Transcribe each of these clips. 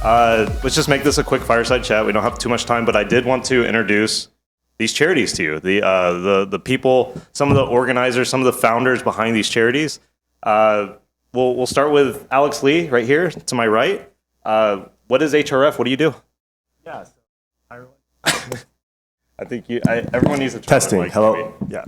Let's just make this a quick fireside chat. We don't have too much time, but I did want to introduce these charities to you. The people, some of the organizers, some of the founders behind these charities. We'll start with Alex Lee right here to my right. What is HRF? What do you do? Yeah. So, I think everyone needs a testing. Hello. Yeah.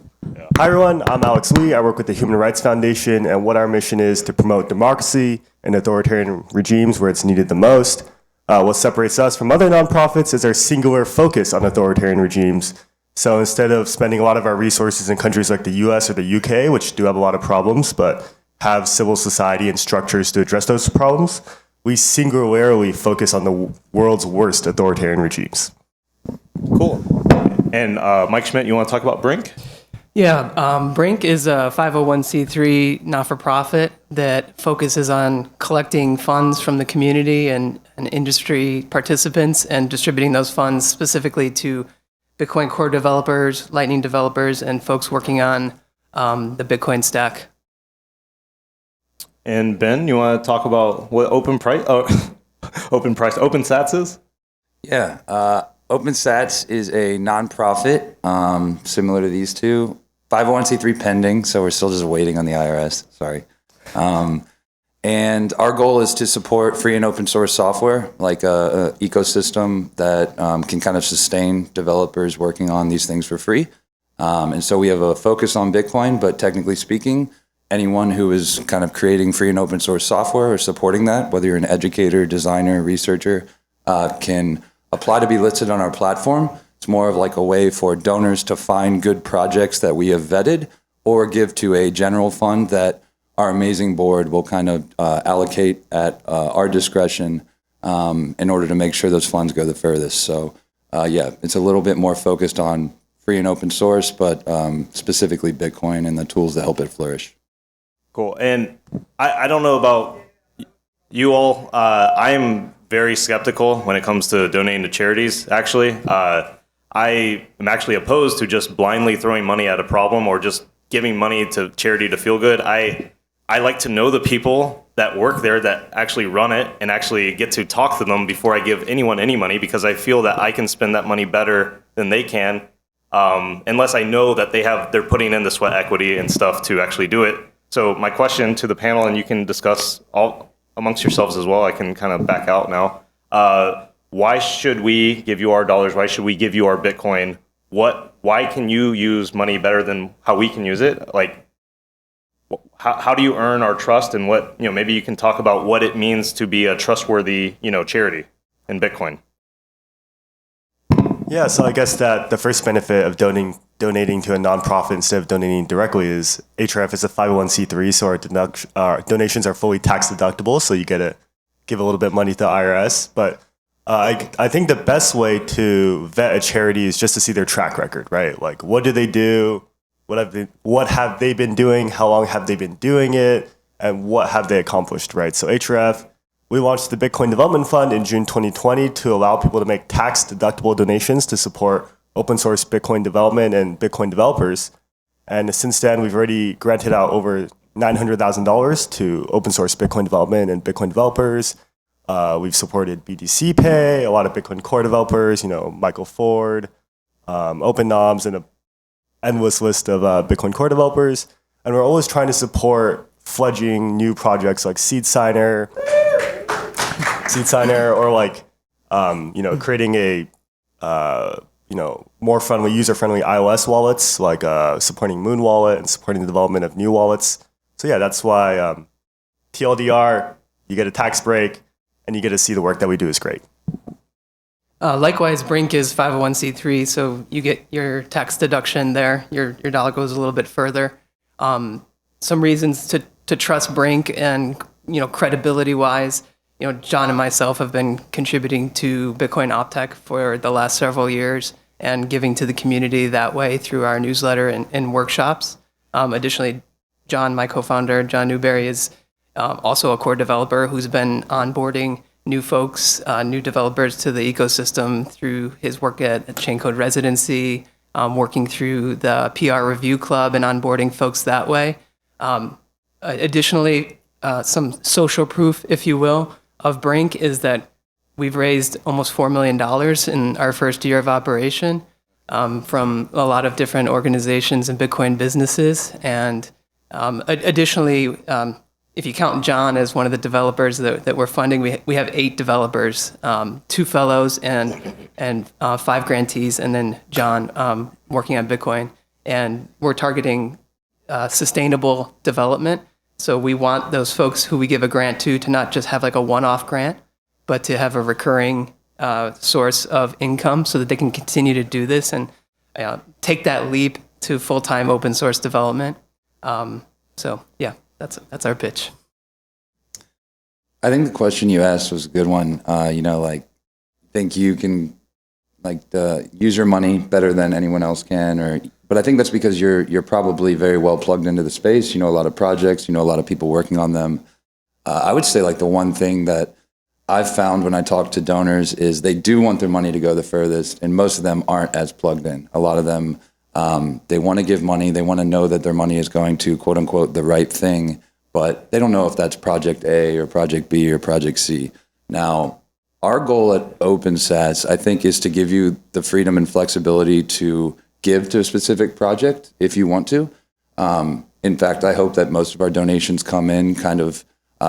Hi everyone. I'm Alex Lee. I work with the Human Rights Foundation, and what our mission is to promote democracy in authoritarian regimes where it's needed the most. What separates us from other nonprofits is our singular focus on authoritarian regimes. So instead of spending a lot of our resources in countries like the US or the UK, which do have a lot of problems, but have civil society and structures to address those problems, we singularly focus on the world's worst authoritarian regimes. Cool. And Mike Schmidt, you want to talk about Brink? Yeah, Brink is a 501c3 not-for-profit that focuses on collecting funds from the community and industry participants and distributing those funds specifically to Bitcoin core developers, Lightning developers, and folks working on the Bitcoin stack. And Ben, you want to talk about what OpenSats is? Yeah, OpenSats is a nonprofit similar to these two. 501c3 pending, so we're still just waiting on the IRS. Sorry. And our goal is to support free and open source software, like a ecosystem that can kind of sustain developers working on these things for free. And so we have a focus on Bitcoin, but technically speaking, anyone who is kind of creating free and open source software or supporting that, whether you're an educator, designer, researcher, can apply to be listed on our platform. It's more of like a way for donors to find good projects that we have vetted or give to a general fund that our amazing board will kind of allocate at our discretion in order to make sure those funds go the furthest. So yeah, it's a little bit more focused on free and open source, but specifically Bitcoin and the tools that help it flourish. Cool. And I don't know about you all. I am very skeptical when it comes to donating to charities, actually. I am actually opposed to just blindly throwing money at a problem or just giving money to charity to feel good. I like to know the people that work there that actually run it and actually get to talk to them before I give anyone any money, because I feel that I can spend that money better than they can, unless I know that they're putting in the sweat equity and stuff to actually do it. So my question to the panel, and you can discuss all amongst yourselves as well, I can kind of back out now. Why should we give you our dollars? Why should we give you our Bitcoin? Why can you use money better than how we can use it? Like, how do you earn our trust, and what, maybe you can talk about what it means to be a trustworthy, charity in Bitcoin. Yeah, so I guess that the first benefit of donating to a nonprofit instead of donating directly is HRF is a 501c3, so our donations are fully tax deductible, so you get to give a little bit of money to the IRS. But I think the best way to vet a charity is just to see their track record, right? Like, what do they do? What have they been doing? How long have they been doing it? And what have they accomplished, right? So HRF, we launched the Bitcoin Development Fund in June 2020 to allow people to make tax-deductible donations to support open source Bitcoin development and Bitcoin developers. And since then, we've already granted out over $900,000 to open source Bitcoin development and Bitcoin developers. We've supported BTC Pay, a lot of Bitcoin core developers, Michael Ford, OpenNoms, and an endless list of Bitcoin core developers. And we're always trying to support fledgling new projects like Seed Signer, or like, creating a, more friendly, user-friendly iOS wallets, like supporting Moon Wallet and supporting the development of new wallets. So yeah, that's why TLDR, you get a tax break, and you get to see the work that we do is great. Likewise, Brink is 501c3, so you get your tax deduction there. Your dollar goes a little bit further. Some reasons to trust Brink and, credibility-wise, John and myself have been contributing to Bitcoin OpTech for the last several years and giving to the community that way through our newsletter and workshops. Additionally, John, my co-founder, John Newberry, is also a core developer who's been onboarding new folks, new developers to the ecosystem through his work at Chain Code Residency, working through the PR Review Club and onboarding folks that way. Additionally, some social proof, if you will, of Brink is that we've raised almost $4 million in our first year of operation from a lot of different organizations and Bitcoin businesses. And additionally, if you count John as one of the developers that we're funding, we have 8 developers, 2 fellows and 5 grantees, and then John working on Bitcoin. And we're targeting sustainable development. So we want those folks who we give a grant to not just have like a one-off grant, but to have a recurring source of income so that they can continue to do this and take that leap to full-time open source development. So yeah, that's our pitch. I think the question you asked was a good one. Think you can use your money better than anyone else can, but I think that's because you're probably very well plugged into the space. You know a lot of projects, you know a lot of people working on them. I would say the one thing that I've found when I talk to donors is they do want their money to go the furthest, and most of them aren't as plugged in. A lot of them, they want to give money, they want to know that their money is going to quote unquote the right thing, but they don't know if that's project A or project B or project C. Now, our goal at OpenSats, I think, is to give you the freedom and flexibility to give to a specific project if you want to. In fact, I hope that most of our donations come in kind of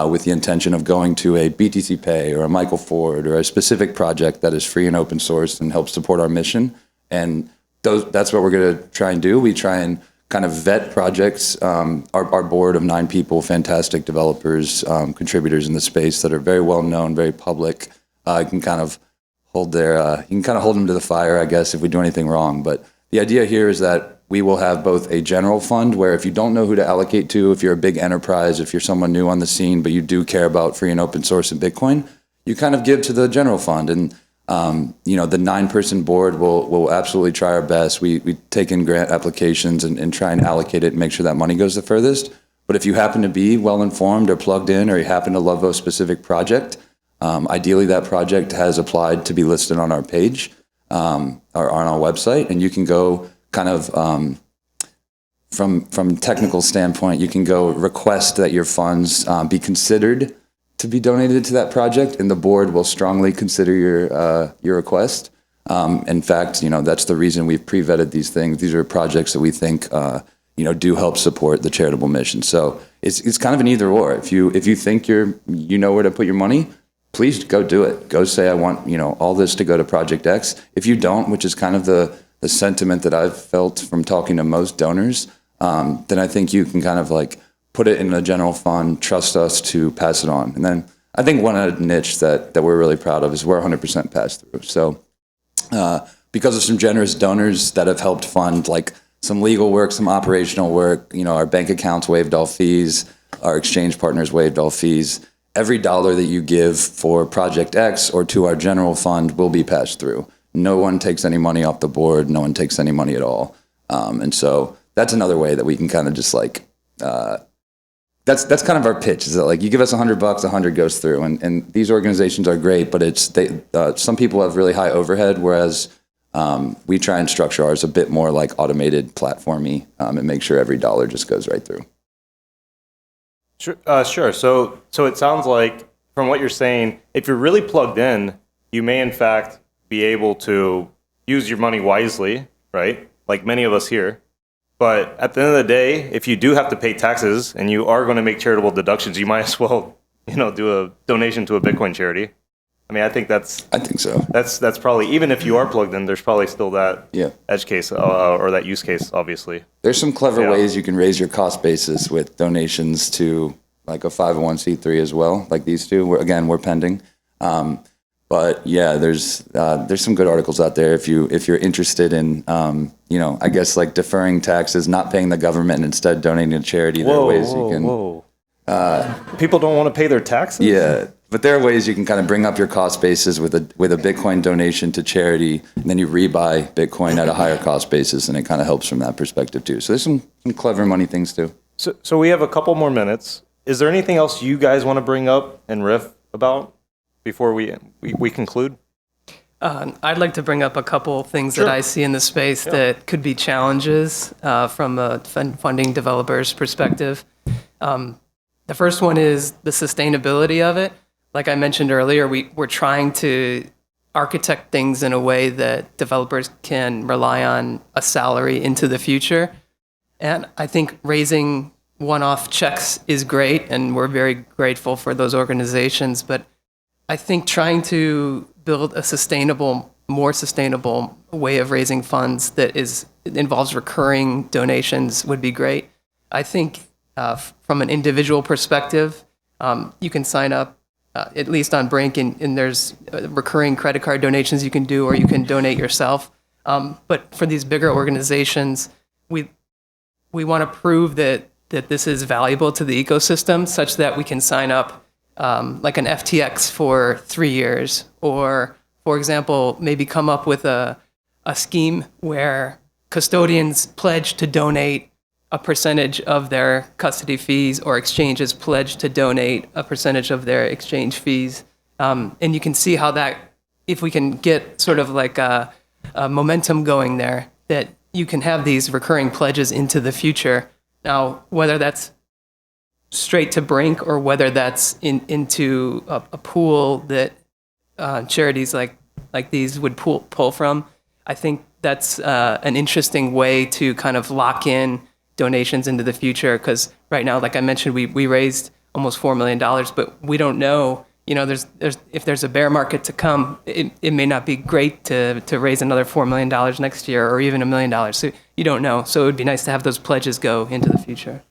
with the intention of going to a BTC Pay or a Michael Ford or a specific project that is free and open source and helps support our mission. And that's what we're going to try and do. We try and kind of vet projects. Our board of 9 people, fantastic developers, contributors in the space that are very well known, very public. You can kind of hold them to the fire, I guess, if we do anything wrong. But the idea here is that we will have both a general fund where if you don't know who to allocate to, if you're a big enterprise, if you're someone new on the scene, but you do care about free and open source and Bitcoin, you kind of give to the general fund. And, the 9-person board will absolutely try our best. We take in grant applications and try and allocate it and make sure that money goes the furthest. But if you happen to be well-informed or plugged in, or you happen to love a specific project, ideally that project has applied to be listed on our page or on our website, and you can go kind of from technical standpoint, you can go request that your funds be considered to be donated to that project, and the board will strongly consider your request. In fact, that's the reason we've pre-vetted these things. These are projects that we think do help support the charitable mission. So it's kind of an either or. If you think you know where to put your money, please go do it. Go say, I want all this to go to Project X. If you don't, which is kind of the sentiment that I've felt from talking to most donors, then I think you can kind of put it in a general fund, trust us to pass it on. And then I think one niche that we're really proud of is we're 100% pass through. So because of some generous donors that have helped fund some legal work, some operational work, our bank accounts waived all fees, our exchange partners waived all fees. Every dollar that you give for Project X or to our general fund will be passed through. No one takes any money off the board. No one takes any money at all. And so that's another way that we can kind of just that's kind of our pitch, is that you give us $100, $100 goes through. And these organizations are great, but some people have really high overhead, whereas we try and structure ours a bit more automated, platformy, and make sure every dollar just goes right through. Sure. So it sounds like, from what you're saying, if you're really plugged in, you may in fact be able to use your money wisely, right? Like many of us here. But at the end of the day, if you do have to pay taxes and you are going to make charitable deductions, you might as well, do a donation to a Bitcoin charity. I mean, I think so. That's probably, even if you are plugged in, there's probably still that edge case or that use case, obviously. There's some clever ways you can raise your cost basis with donations to a 501c3 as well, like these two. We're pending. But yeah, there's some good articles out there if you're interested in, I guess deferring taxes, not paying the government and instead donating to charity. There are ways you can. People don't want to pay their taxes? Yeah. But there are ways you can kind of bring up your cost basis with a Bitcoin donation to charity, and then you rebuy Bitcoin at a higher cost basis, and it kind of helps from that perspective too. So there's some clever money things too. So we have a couple more minutes. Is there anything else you guys want to bring up and riff about before we conclude? I'd like to bring up a couple things that I see in the space that could be challenges from a funding developer's perspective. The first one is the sustainability of it. like I mentioned earlier, we're trying to architect things in a way that developers can rely on a salary into the future. And I think raising one-off checks is great, and we're very grateful for those organizations. But I think trying to build a more sustainable way of raising funds that involves recurring donations would be great. I think from an individual perspective, you can sign up, at least on Brink, and there's recurring credit card donations you can do, or you can donate yourself. But for these bigger organizations, we want to prove that this is valuable to the ecosystem, such that we can sign up like an FTX for 3 years, or, for example, maybe come up with a scheme where custodians pledge to donate a percentage of their custody fees, or exchanges pledge to donate a percentage of their exchange fees. And you can see how that, if we can get sort of like a momentum going there, that you can have these recurring pledges into the future. Now, whether that's straight to Brink, or whether that's into a pool that charities like these would pull from, I think that's an interesting way to kind of lock in donations into the future. Because right now, like I mentioned, we raised almost $4 million, but we don't know. There's if there's a bear market to come, it may not be great to raise another $4 million next year, or even $1 million. So you don't know. So it would be nice to have those pledges go into the future.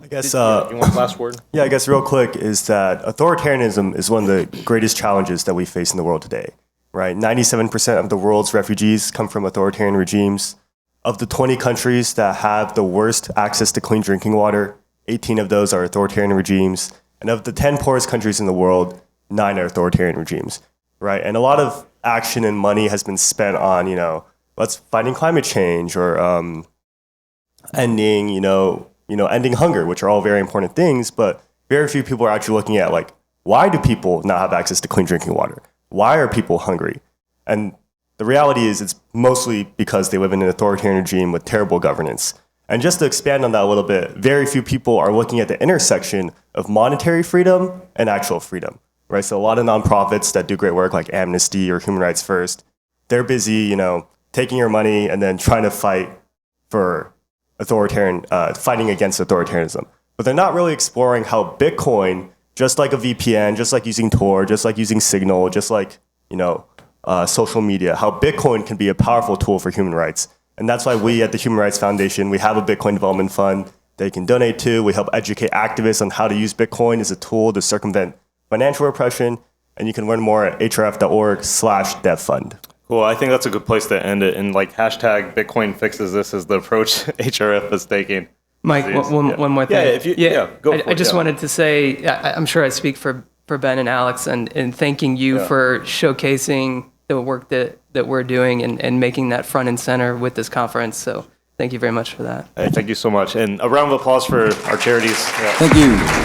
I guess. You want last word? Yeah, I guess real quick is that authoritarianism is one of the greatest challenges that we face in the world today, right? 97% of the world's refugees come from authoritarian regimes. Of the 20 countries that have the worst access to clean drinking water, 18 of those are authoritarian regimes. And of the 10 poorest countries in the world, 9 are authoritarian regimes, right? And a lot of action and money has been spent on, fighting climate change, or ending, ending hunger, which are all very important things. But very few people are actually looking at, like, why do people not have access to clean drinking water? Why are people hungry? And the reality is it's mostly because they live in an authoritarian regime with terrible governance. And just to expand on that a little bit, very few people are looking at the intersection of monetary freedom and actual freedom, right? So a lot of nonprofits that do great work, like Amnesty or Human Rights First, they're busy, taking your money and then trying to fight for fighting against authoritarianism. But they're not really exploring how Bitcoin, just like a VPN, just like using Tor, just like using Signal, just like, social media, how Bitcoin can be a powerful tool for human rights. And that's why we at the Human Rights Foundation, we have a Bitcoin development fund they can donate to. We help educate activists on how to use Bitcoin as a tool to circumvent financial repression. And you can learn more at hrf.org/devfund. Cool. I think that's a good place to end it. And hashtag Bitcoin fixes this is the approach HRF is taking. Mike, one more thing. Go for it. I just wanted to say, I'm sure I speak for Ben and Alex, and thanking you for showcasing the work that we're doing, and making that front and center with this conference. So thank you very much for that. Hey, thank you so much. And a round of applause for our charities. Thank you.